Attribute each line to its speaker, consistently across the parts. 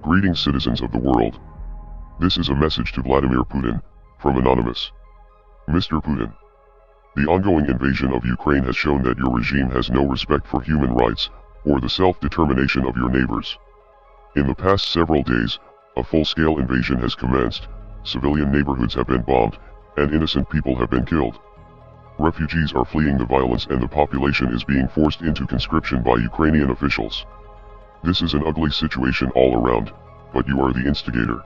Speaker 1: Greetings, citizens of the world. This is a message to Vladimir Putin, from Anonymous. Mr. Putin, the ongoing invasion of Ukraine has shown that your regime has no respect for human rights, or the self-determination of your neighbors. In the past several days, a full-scale invasion has commenced, civilian neighborhoods have been bombed, and innocent people have been killed. Refugees are fleeing the violence and the population is being forced into conscription by Ukrainian officials. This is an ugly situation all around, but you are the instigator.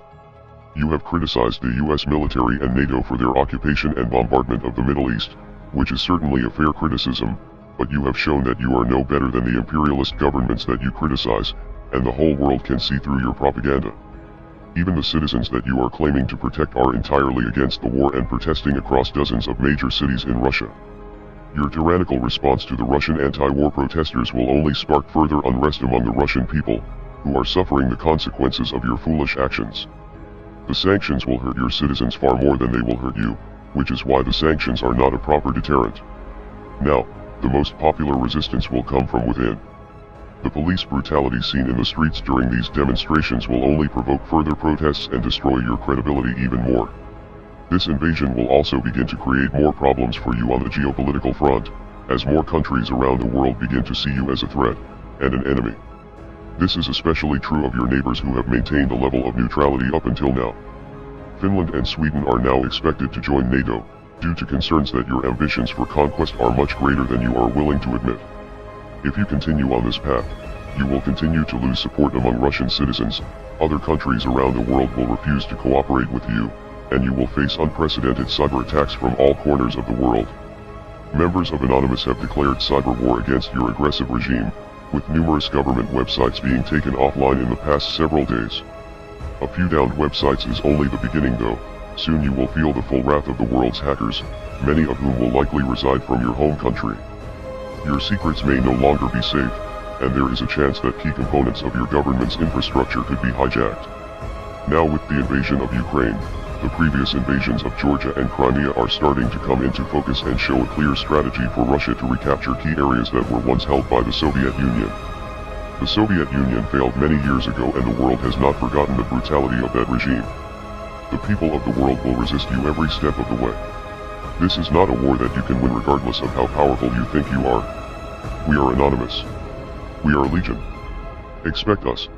Speaker 1: You have criticized the US military and NATO for their occupation and bombardment of the Middle East, which is certainly a fair criticism, but you have shown that you are no better than the imperialist governments that you criticize, and the whole world can see through your propaganda. Even the citizens that you are claiming to protect are entirely against the war and protesting across dozens of major cities in Russia. Your tyrannical response to the Russian anti-war protesters will only spark further unrest among the Russian people, who are suffering the consequences of your foolish actions. The sanctions will hurt your citizens far more than they will hurt you, which is why the sanctions are not a proper deterrent. Now, the most popular resistance will come from within. The police brutality seen in the streets during these demonstrations will only provoke further protests and destroy your credibility even more. This invasion will also begin to create more problems for you on the geopolitical front, as more countries around the world begin to see you as a threat, and an enemy. This is especially true of your neighbors who have maintained a level of neutrality up until now. Finland and Sweden are now expected to join NATO, due to concerns that your ambitions for conquest are much greater than you are willing to admit. If you continue on this path, you will continue to lose support among Russian citizens, other countries around the world will refuse to cooperate with you, and you will face unprecedented cyber attacks from all corners of the world. Members of Anonymous have declared cyber war against your aggressive regime, with numerous government websites being taken offline in the past several days. A few downed websites is only the beginning though, soon you will feel the full wrath of the world's hackers, many of whom will likely reside from your home country. Your secrets may no longer be safe, and there is a chance that key components of your government's infrastructure could be hijacked. Now with the invasion of Ukraine, the previous invasions of Georgia and Crimea are starting to come into focus and show a clear strategy for Russia to recapture key areas that were once held by the Soviet Union. The Soviet Union failed many years ago and the world has not forgotten the brutality of that regime. The people of the world will resist you every step of the way. This is not a war that you can win regardless of how powerful you think you are. We are Anonymous. We are Legion. Expect us.